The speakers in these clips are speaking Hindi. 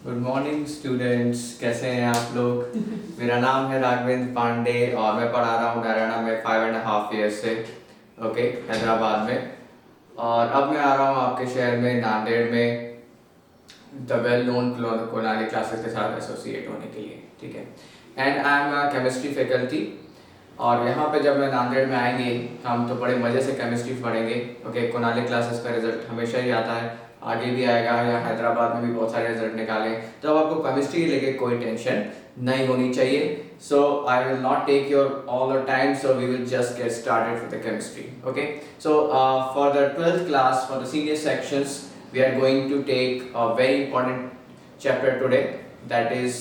गुड मॉर्निंग स्टूडेंट्स, कैसे हैं आप लोग। मेरा नाम है राघवेंद्र पांडे और मैं पढ़ा रहा हूँ नारायणा में 5.5 ईयर्स से ओके हैदराबाद में। और अब मैं आ रहा हूँ आपके शहर में नांदेड़ में द वेल नोन कोनाली क्लासेस के साथ एसोसिएट होने के लिए, ठीक है। And I am chemistry faculty. और यहाँ पे जब मैं नांदेड़ में आएंगे हम तो बड़े मज़े से केमिस्ट्री पढ़ेंगे ओके। कोनाली क्लासेस का रिजल्ट हमेशा ही आता है, आगे भी आएगा, या हैदराबाद में भी बहुत सारे रिजल्ट निकाले, तो अब आपको केमिस्ट्री लेके कोई टेंशन नहीं होनी चाहिए। So I will not take your all the time, so we will just get started with the chemistry okay. So for the 12th class for the senior sections we are going to take a very important chapter today, that is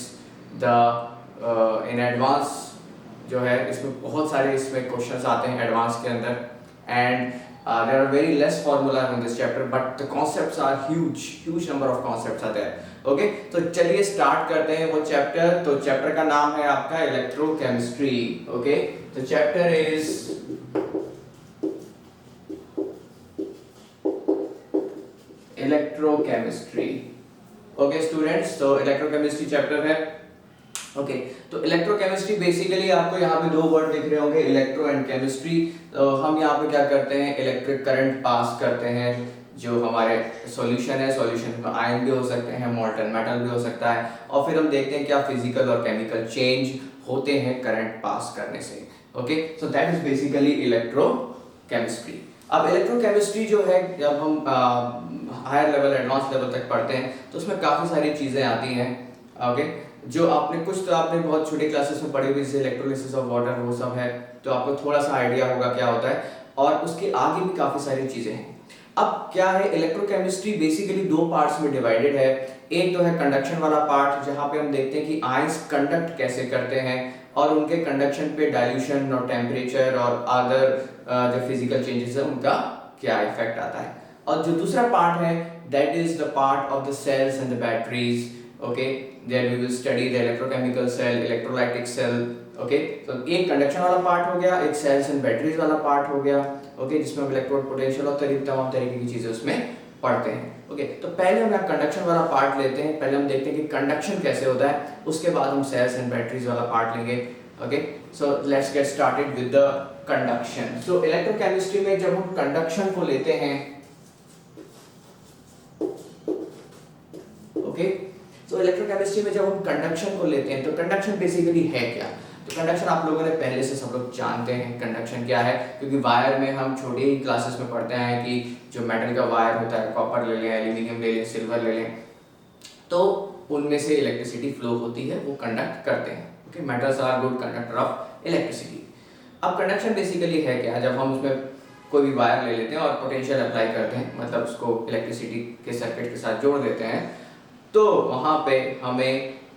the in advance जो है। इसमें बहुत सारे इसमें क्वेश्चंस आते हैं एडवांस के अंदर, and there are very less formula in this chapter but the concepts are huge number of concepts are there okay। तो चलिए स्टार्ट करते हैं वो चैप्टर। तो चैप्टर का नाम है आपका इलेक्ट्रोकेमिस्ट्री ओके। तो chapter is electrochemistry okay students. तो इलेक्ट्रोकेमिस्ट्री चैप्टर है ओके। तो इलेक्ट्रोकेमिस्ट्री बेसिकली आपको यहाँ पे दो वर्ड दिख रहे होंगे, इलेक्ट्रो एंड केमिस्ट्री। तो हम यहाँ पे क्या करते हैं, इलेक्ट्रिक करंट पास करते हैं जो हमारे सॉल्यूशन है। सॉल्यूशन में आयन भी हो सकते हैं, मोल्टन मेटल भी हो सकता है, और फिर हम देखते हैं क्या फिजिकल और केमिकल चेंज होते हैं करंट पास करने से okay. So that is basically electrochemistry. अब इलेक्ट्रोकेमिस्ट्री जो है जब हम हायर लेवल एडवांस लेवल तक पढ़ते हैं तो उसमें काफ़ी सारी चीज़ें आती हैं ओके। जो आपने कुछ तो आपने बहुत छोटी क्लासेस में पढ़ी हुई, जैसे इलेक्ट्रोलिसिस ऑफ वाटर वो सब है, तो आपको थोड़ा सा आइडिया होगा क्या होता है, और उसके आगे भी काफ़ी सारी चीज़ें हैं। अब क्या है, इलेक्ट्रोकेमिस्ट्री बेसिकली दो पार्ट्स में डिवाइडेड है। एक तो है कंडक्शन वाला पार्ट, जहाँ पे हम देखते हैं कि आयंस कंडक्ट कैसे करते हैं और उनके कंडक्शन पे डाइल्यूशन और टेम्परेचर और अदर जो फिजिकल चेंजेस है उनका क्या इफेक्ट आता है। और जो दूसरा पार्ट है that is the part of the cells and the batteries okay। There we will study the electrochemical cell, electrolytic cell okay। तो एक कंडक्शन वाला पार्ट हो गया, एक सेल्स एंड बैटरीज वाला पार्ट हो गया okay, जिसमें हम इलेक्ट्रोड पोटेंशियल और तमाम तरीके की चीजें उसमें पढ़ते हैं okay। तो पहले हम कंडक्शन वाला पार्ट लेते हैं, पहले हम देखते हैं कि कंडक्शन कैसे होता है, उसके बाद हम सेल्स एंड बैटरीज वाला पार्ट लेंगे okay। So let's get started with the conduction। So electrochemistry में जब हम कंडक्शन को लेते हैं okay, तो इलेक्ट्रोकेमिस्ट्री में जब हम कंडक्शन को लेते हैं तो कंडक्शन बेसिकली है क्या। तो कंडक्शन आप लोगों ने पहले से सब लोग जानते हैं कंडक्शन क्या है, क्योंकि वायर में हम छोटी ही क्लासेस में पढ़ते हैं कि जो मेटल का वायर होता है, कॉपर ले लें, एल्यूमिनियम ले लें, सिल्वर ले लें, तो उनमें से इलेक्ट्रिसिटी फ्लो होती है, वो कंडक्ट करते हैं okay. Metals are good conductor of electricity. अब कंडक्शन बेसिकली है क्या, जब हम उसमें कोई भी वायर ले लेते हैं और पोटेंशियल अप्लाई करते हैं, मतलब उसको इलेक्ट्रिसिटी के सर्किट के साथ जोड़ देते हैं, तो वहां पे हमें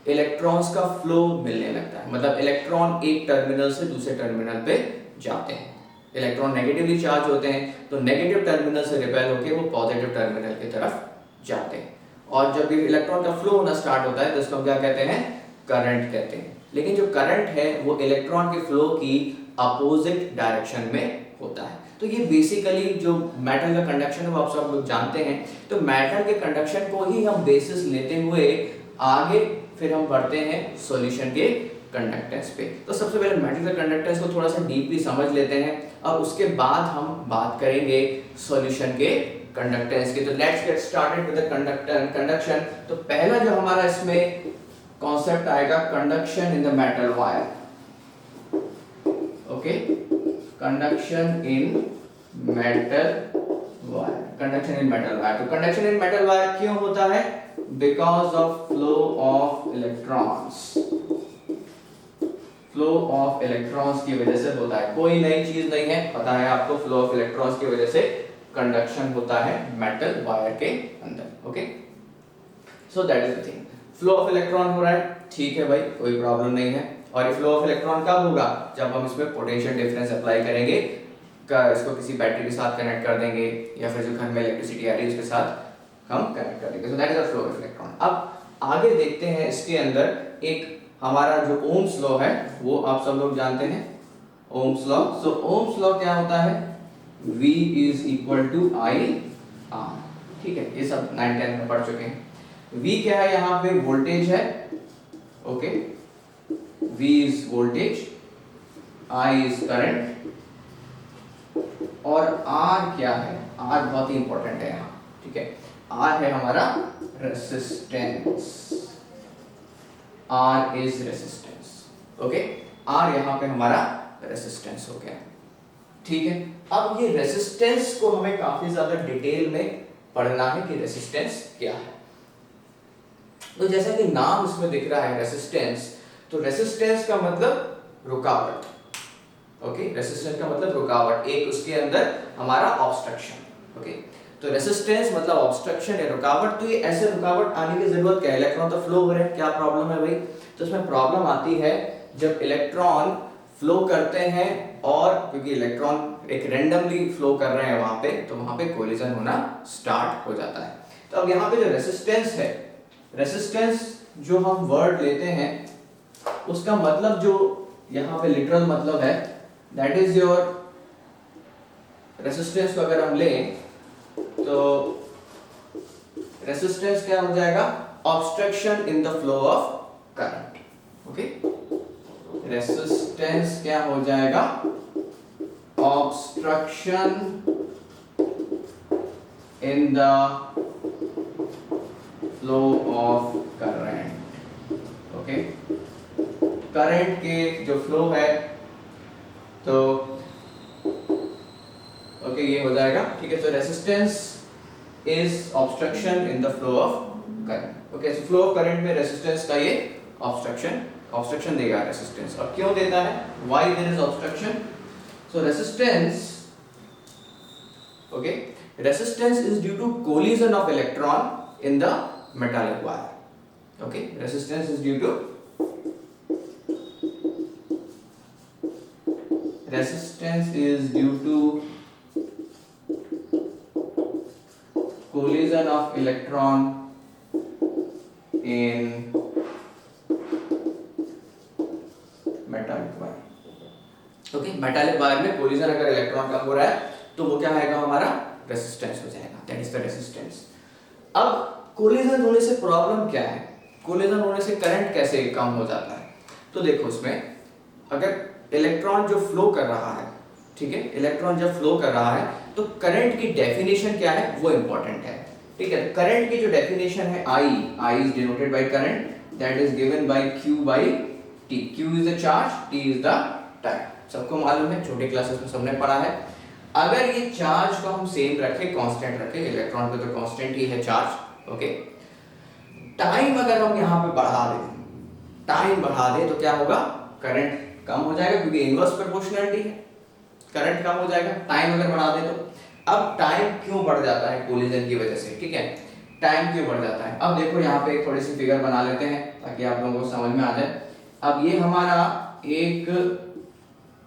इलेक्ट्रॉन्स का फ्लो मिलने लगता है। मतलब इलेक्ट्रॉन एक टर्मिनल से दूसरे टर्मिनल पे जाते हैं। इलेक्ट्रॉन नेगेटिवली चार्ज होते हैं तो नेगेटिव टर्मिनल से रिपेल होकर वो पॉजिटिव टर्मिनल की तरफ जाते हैं, और जब ये इलेक्ट्रॉन का फ्लो होना स्टार्ट होता है तो इसको हम क्या कहते हैं, करंट कहते हैं। लेकिन जो करंट है वो इलेक्ट्रॉन के फ्लो की अपोजिट डायरेक्शन में होता है। तो ये बेसिकली जो मेटल का कंडक्शन है वो आप सब लोग जानते हैं। तो मेटल के कंडक्शन को ही हम बेसिस लेते हुए आगे फिर हम बढ़ते हैं सॉल्यूशन के कंडक्टेंस पे। तो सबसे पहले मेटल के कंडक्टेंस को थोड़ा सा डीपली समझ लेते हैं और उसके बाद हम बात करेंगे सॉल्यूशन के कंडक्टेंस की। तो let's get started with the conduction. तो पहला जो हमारा इसमें कॉन्सेप्ट आएगा, conduction in the metal wire okay. Conduction in metal wire, conduction in metal wire. तो कंडक्शन इन मेटल वायर क्यों होता है, because of flow of electrons. Flow of electrons की वजह से होता है, कोई नई चीज नहीं है, पता है आपको, फ्लो ऑफ इलेक्ट्रॉन्स की वजह से कंडक्शन होता है मेटल वायर के अंदर okay. So that is the thing, flow of electron हो रहा है, ठीक है भाई, कोई प्रॉब्लम नहीं है। और ये फ्लो ऑफ इलेक्ट्रॉन कब होगा, जब हम इसमें पोटेंशियल डिफरेंस अप्लाई करेंगे, इसको किसी बैटरी के साथ कनेक्ट कर देंगे या फिर जो घर में इलेक्ट्रिसिटी आ रही है उसके साथ हम कनेक्ट कर देंगे। So that is the flow of electron. अब आगे देखते हैं, इसके अंदर एक हमारा जो ओम्स लॉ है वो आप सब लोग जानते हैं, ओम्स लॉ। सो ओम्स लॉ क्या होता है, V is equal to I R, ठीक है, ये सब 9-10 में पढ़ चुके हैं। V क्या है यहाँ पे, वोल्टेज है, okay, V is voltage, I is current, और R क्या है, R बहुत ही इंपॉर्टेंट है यहाँ, ठीक है, R है हमारा resistance, R is resistance, okay, R यहाँ पे हमारा रेसिस्टेंस हो गया, ठीक है। अब ये रेसिस्टेंस को हमें काफी ज्यादा डिटेल में पढ़ना है कि रेसिस्टेंस क्या है। तो जैसा कि नाम इसमें दिख रहा है रेसिस्टेंस, तो रेसिस्टेंस का मतलब रुकावट, ओके, रेसिस्टेंस का मतलब रुकावट, एक उसके अंदर हमारा ऑब्स्ट्रक्शन, ओके। तो रेसिस्टेंस मतलब ऑब्स्ट्रक्शन या रुकावट। तो ये ऐसे रुकावट आने की जरूरत क्या है, इलेक्ट्रॉन तो फ्लो हो रहे हैं, क्या प्रॉब्लम है भाई, तो इसमें प्रॉब्लम आती है जब इलेक्ट्रॉन फ्लो करते हैं, और क्योंकि इलेक्ट्रॉन एक रेंडमली फ्लो कर रहे हैं वहां पे, तो वहां पे कोलिजन होना स्टार्ट हो जाता है। तो अब यहाँ पे जो रेसिस्टेंस है, रेसिस्टेंस जो हम वर्ड लेते हैं उसका मतलब जो यहाँ पे लिटरल मतलब है, दैट इज योर रेसिस्टेंस को अगर हम लें तो रेसिस्टेंस क्या हो जाएगा, obstruction in the flow of current, okay, resistance क्या हो जाएगा, obstruction in the flow of current, okay, current के जो फ्लो है, तो ओके ये हो जाएगा, ठीक है। तो resistance is obstruction in the flow of current, okay. So flow of current में रेसिस्टेंस का ये ऑब्स्ट्रक्शन देगा रेसिस्टेंस। और क्यों देता है, why there is obstruction, so resistance, okay, resistance is due to collision of electron in the metallic wire, okay, resistance is due to resistance is due to collision of electron in metallic wire, okay, metallic wire में कोलिजन अगर इलेक्ट्रॉन का हो रहा है तो वो क्या आएगा, हमारा रेसिस्टेंस हो जाएगा, दैट इज द रेसिस्टेंस। अब कोलिजन होने से प्रॉब्लम क्या है, कोलिजन होने से करंट कैसे कम हो जाता है, तो देखो उसमें अगर इलेक्ट्रॉन जो फ्लो कर रहा है, ठीक है, इलेक्ट्रॉन जब फ्लो कर रहा है तो करंट की डेफिनेशन क्या है वो इंपॉर्टेंट है, ठीक है। करंट की जो डेफिनेशन है I is denoted by current, that is given by Q by T, Q is the charge, T is the time, सबको मालूम है, छोटे क्लासेस में सबने पढ़ा है। अगर ये चार्ज को हम सेम रखें, कांस्टेंट रखें, इलेक्ट्रॉन पे तो कांस्टेंट ही है चार्ज, ओके, टाइम अगर हम यहाँ पे बढ़ा दें, टाइम बढ़ा दें तो क्या होगा, करंट कम हो जाएगा, क्योंकि इनवर्स प्रोपोर्शनलिटी है, करंट कम हो जाएगा, टाइम अगर बढ़ा दे तो। अब टाइम क्यों बढ़ जाता है कोलिजन की वजह से, ठीक है, टाइम क्यों बढ़ जाता है, अब देखो यहाँ पे एक थोड़ी सी फिगर बना लेते हैं ताकि आप लोगों को समझ में आ जाए। अब ये हमारा एक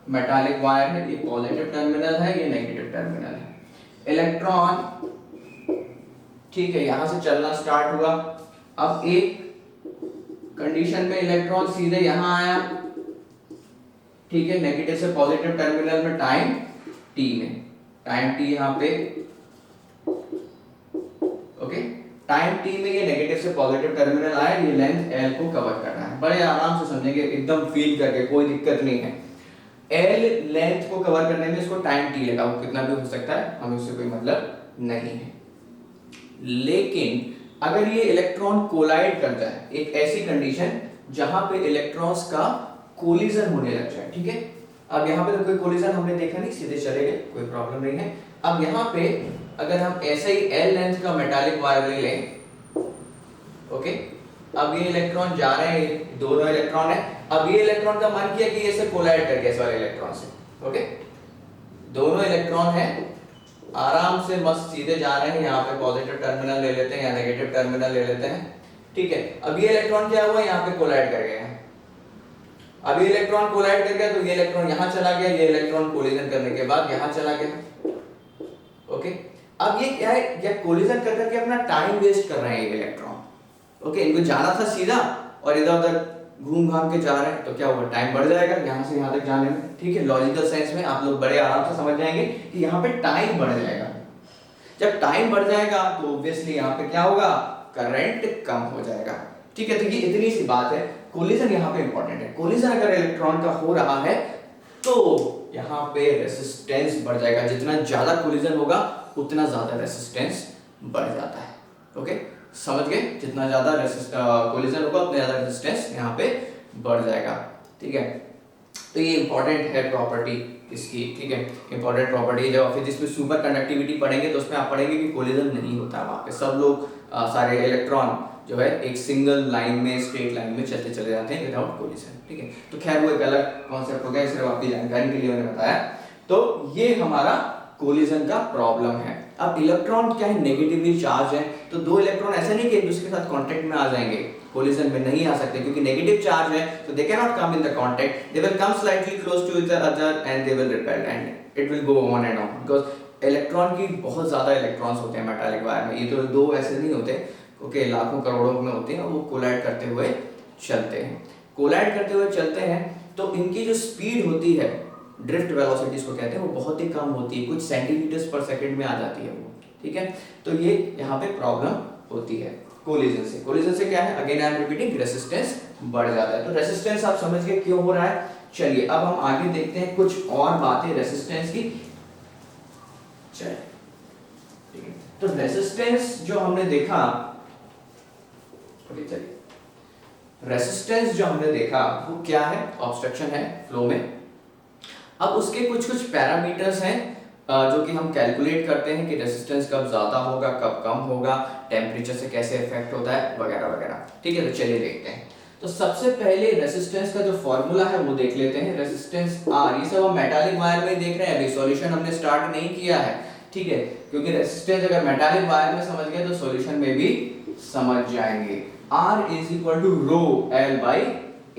मेटालिक वायर है, ये पॉजिटिव टर्मिनल है, ये नेगेटिव टर्मिनल है, इलेक्ट्रॉन, ठीक है, यहां से चलना स्टार्ट हुआ। अब एक कंडीशन में इलेक्ट्रॉन सीधे यहां आया, ठीक है, नेगेटिव से पॉजिटिव टर्मिनल में टाइम t में, टाइम t यहाँ पे, ओके, टाइम t में ये नेगेटिव से पॉजिटिव टर्मिनल आया, ये लेंथ l को कवर कर रहा है, बड़े आराम से समझेंगे, एकदम फील करके, कोई दिक्कत नहीं है। l लेंथ को कवर करने में इसको टाइम t लगा, वो कितना भी हो सकता है, हमें उससे कोई मतलब नहीं है। लेकिन अगर ये इलेक्ट्रॉन कोलाइड करता है, एक ऐसी कंडीशन जहां पे इलेक्ट्रॉन्स का कोलिजन होने लग जाए, ठीक है, अब यहाँ पे तो कोई कोलिजन हमने देखा नहीं, सीधे चले गए, कोई प्रॉब्लम नहीं है। अब यहाँ पे अगर हम ऐसे ही L लेंथ का मेटालिक वायर ले लें, ओके, अब ये इलेक्ट्रॉन जा रहे हैं, दोनों इलेक्ट्रॉन है, अब ये इलेक्ट्रॉन का मन किया कि ऐसे कोलाइड कर गया इस वाले इलेक्ट्रॉन से, ओके, दोनों इलेक्ट्रॉन है, आराम से मस्त सीधे जा रहे हैं, यहाँ पे पॉजिटिव टर्मिनल ले लेते हैं या नेगेटिव टर्मिनल ले लेते हैं, ठीक है। अब ये इलेक्ट्रॉन क्या हुआ, यहाँ पे कोलाइड कर गया है, अब ये इलेक्ट्रॉन कोलाइड कर गया तो ये इलेक्ट्रॉन यहाँ चला गया, ये इलेक्ट्रॉन कोलिजन करने के बाद यहाँ चला गया, ओके। अब ये क्या है, ये कोलिजन कर करके अपना टाइम वेस्ट कर रहे हैं ये इलेक्ट्रॉन, ओके, इनको जाना था सीधा और इधर उधर घूम घाम के जा रहे हैं, तो क्या होगा, टाइम बढ़ जाएगा यहाँ से यहाँ तक जाने में, ठीक है। लॉजिकल सेंस में आप लोग बड़े आराम से समझ जाएंगे कि यहाँ पे टाइम बढ़ जाएगा। जब टाइम बढ़ जाएगा तो ऑब्वियसली यहाँ पे क्या होगा, करंट कम हो जाएगा। ठीक है, तो ये इतनी सी बात है। कोलिजन यहाँ पे इंपॉर्टेंट है। कोलिजन अगर इलेक्ट्रॉन का हो रहा है तो यहाँ पे रेसिस्टेंस बढ़ जाएगा। जितना ज्यादा कोलिजन होगा उतना ज्यादा रेसिस्टेंस बढ़ जाता है। ओके, समझ गए? जितना ज्यादा कोलिजन होगा उतना ज्यादा रेसिस्टेंस यहाँ पे बढ़ जाएगा। ठीक है, तो ये इंपॉर्टेंट है प्रॉपर्टी इसकी। ठीक है, इंपॉर्टेंट प्रॉपर्टी है। जब फिर जिसमें सुपर कंडक्टिविटी पढ़ेंगे तो उसमें आप पढ़ेंगे कि कोलिजन नहीं होता वहां पे। सब लोग सारे इलेक्ट्रॉन जो है एक सिंगल लाइन में, स्ट्रेट लाइन में चलते चले जाते हैं विदाउट कोलिजन। ठीक है, तो खैर वो एक अलग कॉन्सेप्ट हो गया, सिर्फ आपकी जानकारी के लिए मैंने बताया। तो ये हमारा कोलिजन का प्रॉब्लम है। अब इलेक्ट्रॉन क्या है, नेगेटिवली चार्ज है, तो दो इलेक्ट्रॉन ऐसे नहीं कि एक दूसरे के साथ कांटेक्ट में आ जाएंगे, कोलिजन में नहीं आ सकते क्योंकि नेगेटिव चार्ज है, तो they can not come in the contact, they will come slightly close to each other and they will repel and it will go on and on. Because electron की बहुत ज्यादा इलेक्ट्रॉन्स होते हैं मेटालिक वायर में। ये तो दो ऐसे नहीं होते, ओके, लाखों करोड़ों में होते हैं, वो कोलाइड करते हुए चलते हैं। कोलाइड करते हुए चलते हैं तो इनकी जो स्पीड होती है, ड्रिफ्ट वेलोसिटी इसको कहते हैं, वो बहुत ही कम होती है, कुछ सेंटीमीटर्स पर सेकंड में आ जाती है वो। ठीक है, तो ये यहाँ पे प्रॉब्लम होती है कोलिजन से। कोलिजन से क्या है, again I am repeating, resistance बढ़ जाता है। तो रेसिस्टेंस आप समझ गए क्यों हो रहा है। चलिए अब हम आगे देखते हैं कुछ और बातें रेसिस्टेंस की। चलिए, ठीक है, तो रेसिस्टेंस जो हमने देखा, चलिए, रेसिस्टेंस जो हमने देखा वो क्या है, ऑब्स्ट्रक्शन है फ्लो में। अब उसके कुछ कुछ पैरामीटर्स हैं जो कि हम कैलकुलेट करते हैं कि रेसिस्टेंस कब ज्यादा होगा, कब कम होगा, टेम्परेचर से कैसे इफेक्ट होता है, वगैरह वगैरह। ठीक है, तो चलिए देखते हैं। तो सबसे पहले रेसिस्टेंस का जो फॉर्मूला है वो देख लेते हैं। रेसिस्टेंस R, ये सब हम मेटालिक वायर में देख रहे हैं, अभी सॉल्यूशन हमने स्टार्ट नहीं किया है। ठीक है, क्योंकि रेसिस्टेंस अगर मेटालिक वायर में समझ गए तो सॉल्यूशन में भी समझ जाएंगे। R is equal to rho L by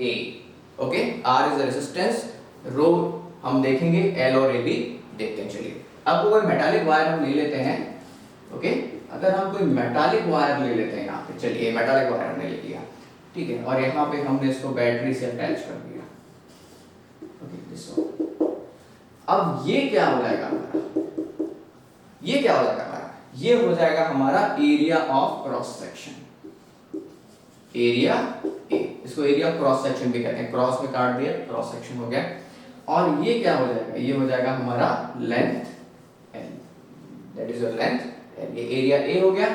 A. Okay, R is the resistance, rho हम देखेंगे, L और A भी देखते हैं। चलिए अब कोई मेटालिक वायर हम ले लेते हैं। ओके, अगर हम कोई मेटालिक वायर ले लेते हैं यहाँ पे, चलिए मेटालिक वायर हमने ले लिया, ठीक है, और यहाँ पे हमने इसको बैटरी से अटैच कर दिया। Okay, this. अब ये क्या हो जाएगा हमारा, ये क्या हो जाएगा हमारा, ये हो जाएगा हमारा area of cross section, area A, इसको एरिया ऑफ क्रॉस सेक्शन भी कहते हैं। क्रॉस में काट दिया, क्रॉस सेक्शन हो गया। और ये क्या हो जाएगा, ये हो जाएगा हमारा length L, that is your length L। ये एरिया ए हो गया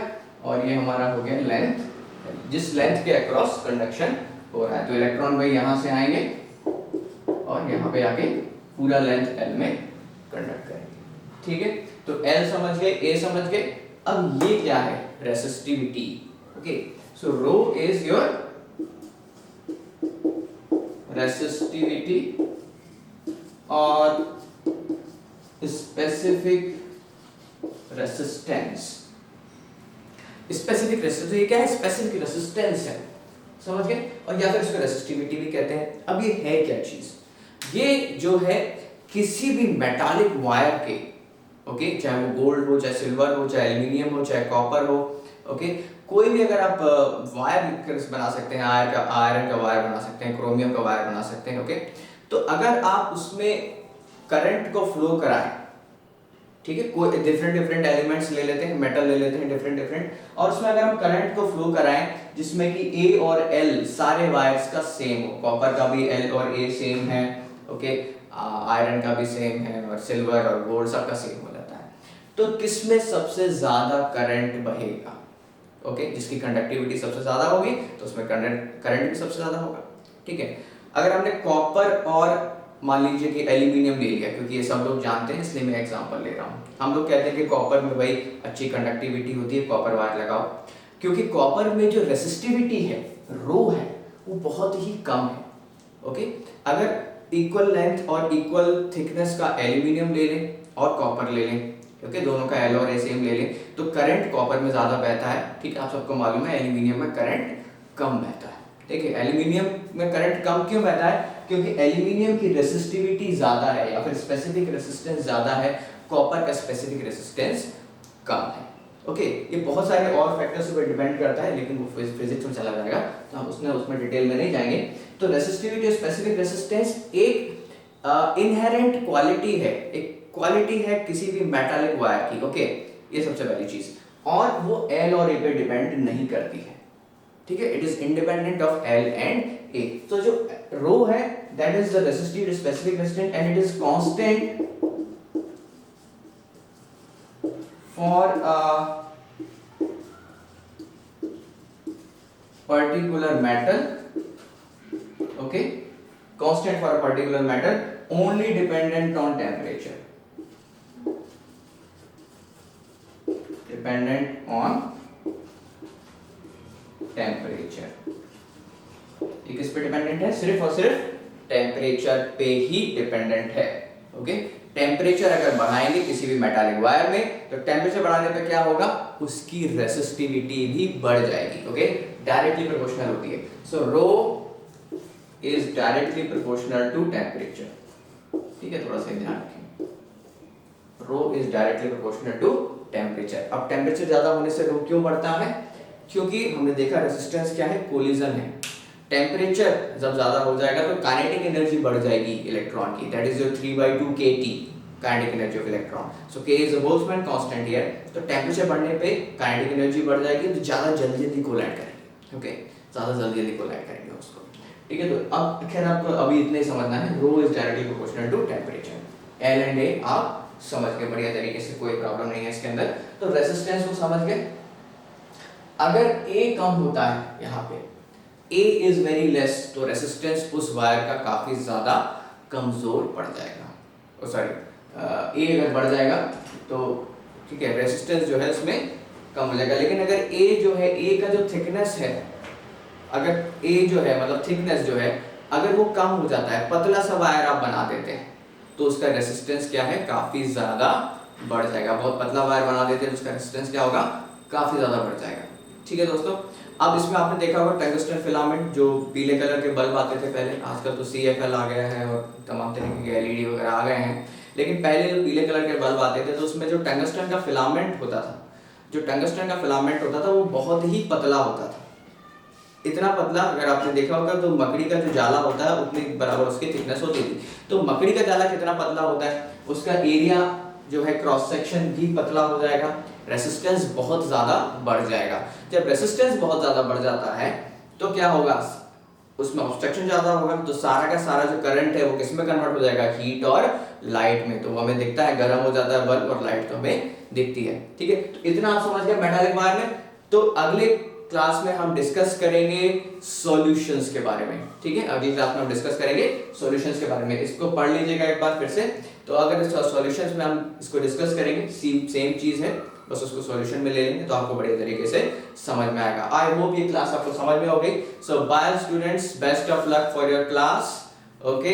और ये हमारा हो गया लेंथ L, जिस लेंथ के अक्रॉस कंडक्शन हो रहा है। तो इलेक्ट्रॉन भाई यहां से आएंगे और यहाँ पे आके पूरा लेंथ L में कंडक्ट करेंगे। ठीक है, तो L समझ गए, A समझ गए। अब ये क्या है, resistivity. Okay, so rho is your resistivity or specific resistance। Specific resistance, ये क्या है, स्पेसिफिक रेसिस्टेंस है, समझ गए, और या फिर इसको रेसिस्टिविटी भी कहते हैं। अब ये है क्या चीज, ये जो है किसी भी मेटालिक वायर के, ओके, चाहे वो गोल्ड हो, चाहे सिल्वर हो, चाहे एल्यूमिनियम हो, चाहे कॉपर हो, ओके, कोई भी अगर आप वायर बना सकते हैं, आयरन का वायर बना सकते हैं, क्रोमियम का वायर बना सकते हैं। ओके, तो अगर आप उसमें करंट को फ्लो कराएं, ठीक है, कोई डिफरेंट एलिमेंट्स ले लेते हैं, मेटल ले लेते हैं डिफरेंट, और उसमें अगर हम करंट को फ्लो कराएं जिसमें कि ए और एल सारे वायर्स का सेम हो, कॉपर का भी एल और ए सेम है, ओके, आयरन का भी सेम है, और सिल्वर और गोल्ड सबका सेम हो जाता है, तो किसमें सबसे ज्यादा करंट बहेगा, ओके, जिसकी कंडक्टिविटी सबसे ज्यादा होगी तो उसमें करंट भी सबसे ज्यादा होगा। ठीक है, अगर हमने कॉपर और मान लीजिए कि एल्यूमिनियम ले लिया, क्योंकि ये सब लोग जानते हैं इसलिए मैं एग्जांपल ले रहा हूँ। हम लोग कहते हैं कि कॉपर में भाई अच्छी कंडक्टिविटी होती है, कॉपर वायर लगाओ, क्योंकि कॉपर में जो रेसिस्टिविटी है, रो है, वो बहुत ही कम है। ओके, अगर इक्वल लेंथ और इक्वल थिकनेस का एल्यूमिनियम ले लें और कॉपर ले लें, क्योंकि दोनों का एल और ए सेम ले लें, तो करंट कॉपर में ज्यादा बहता है। ठीक है, आप सबको मालूम है एल्यूमिनियम में करंट कम बहता है। देखिए एल्यूमिनियम में करंट कम क्यों बहता है, क्योंकि एल्यूमिनियम की रेसिस्टिविटी ज्यादा है या फिर स्पेसिफिक रेसिस्टेंस ज्यादा है, कॉपर का स्पेसिफिक रेसिस्टेंस कम है। ओके, ये बहुत सारे और फैक्टर्स पर डिपेंड करता है, लेकिन वो फिजिक्स में चला जाएगा तो हम उसमें डिटेल में नहीं जाएंगे। तो रेसिस्टिविटी और स्पेसिफिक रेसिस्टेंस एक इनहेरेंट क्वालिटी है, एक क्वालिटी है किसी भी मेटालिक वायर की। ओके, ये सबसे पहली चीज। और वो एल और ए पे डिपेंड नहीं करती है, ठीक है, it is independent of L and A. तो जो रो है that is the resistive specific resistance and it is constant for a particular metal, okay, constant for a particular metal, only dependent on temperature, dependent on temperature। ये किस पे डिपेंडेंट है? सिर्फ और सिर्फ टेम्परेचर पे ही डिपेंडेंट है, ओके। टेम्परेचर अगर बढ़ाएंगे किसी भी मेटालिक वायर में तो टेम्परेचर बढ़ाने पे क्या होगा, उसकी रेसिस्टिविटी भी बढ़ जाएगी, ओके, डायरेक्टली प्रोपोर्शनल होती है। So rho is directly proportional to temperature, ठीक है, थोड़ा सा ध्यान रखें, rho is directly proportional to temperature. अब टेम्परेचर ज्यादा होने से रो क्यों बढ़ता है? क्योंकि हमने देखा रेजिस्टेंस क्या है, कोलिजन है। टेम्परेचर जब ज्यादा हो जाएगा तो काइनेटिक एनर्जी बढ़ जाएगी इलेक्ट्रॉन की, that is your 3/2 kT kinetic energy of electron. So k is a Boltzmann constant here. तो टेम्परेचर बढ़ने पे काइनेटिक एनर्जी बढ़ जाएगी तो ज्यादा जल्दी कोलाइड करेंगे, ओके, ज्यादा जल्दी कोलाइड करेंगे उसको, ठीक है। तो अब खैर आपको अभी इतना ही समझना है, rho is directly proportional to temperature. L and A आप समझ गए बढ़िया तरीके से, कोई प्रॉब्लम नहीं है इसके अंदर। तो रेजिस्टेंस को समझ गए। अगर ए कम होता है यहाँ पे, A is very less, तो रेसिस्टेंस उस वायर का काफी ज्यादा कमजोर पड़ जाएगा, सॉरी A अगर बढ़ जाएगा तो ठीक है रेसिस्टेंस जो है उसमें कम हो जाएगा। लेकिन अगर A जो है, A का जो थिकनेस है, अगर A जो है मतलब थिकनेस जो है अगर वो कम हो जाता है, पतला सा वायर आप बना देते हैं तो उसका रेसिस्टेंस क्या है, काफी ज्यादा बढ़ जाएगा। बहुत पतला वायर बना देते हैं तो उसका रेसिस्टेंस क्या होगा, काफी ज्यादा बढ़ जाएगा, ठीक है दोस्तों। अब इसमें आपने देखा होगा टंगस्टन फिलामेंट, जो पीले कलर के बल्ब आते थे पहले, आजकल तो CFL आ गया है और तमाम तरीके के LED वगैरह आ गए हैं, लेकिन पहले जो पीले कलर के बल्ब आते थे तो उसमें जो टंगस्टन का फिलामेंट होता था, जो टंगस्टन का फिलामेंट होता था वो बहुत ही पतला होता था, इतना पतला, अगर आपने देखा होगा तो मकड़ी का जो जाला होता है उतनी बराबर उसकी थिकनेस होती थी। तो मकड़ी का जाला कितना पतला होता है, उसका एरिया जो है क्रॉस सेक्शन भी पतला हो जाएगा, रेसिस्टेंस बहुत ज्यादा बढ़ जाएगा। जब रेसिस्टेंस बहुत ज्यादा बढ़ जाता है तो क्या होगा, उसमें ऑब्स्ट्रक्शन ज्यादा होगा, तो सारा का सारा जो करंट है वो किसमें कन्वर्ट हो जाएगा, हीट और लाइट में। तो वो हमें दिखता है गर्म हो जाता है बल्ब और लाइट तो हमें दिखती है, ठीक है। तो इतना आप समझ गए मेटालिक वायर में। तो अगले क्लास में हम डिस्कस करेंगे सॉल्यूशंस के बारे में, ठीक है, अगली क्लास में हम डिस्कस करेंगे सॉल्यूशंस के बारे में। इसको पढ़ लीजिएगा एक बार फिर से। तो अगर इस सॉल्यूशंस में हम इसको डिस्कस करेंगे, सेम चीज है, बस उसको सॉल्यूशन में ले लेंगे तो आपको बढ़िया तरीके से समझ में आएगा। आई होप ये क्लास आपको समझ में हो गई। So bye students, best of luck for your class, okay.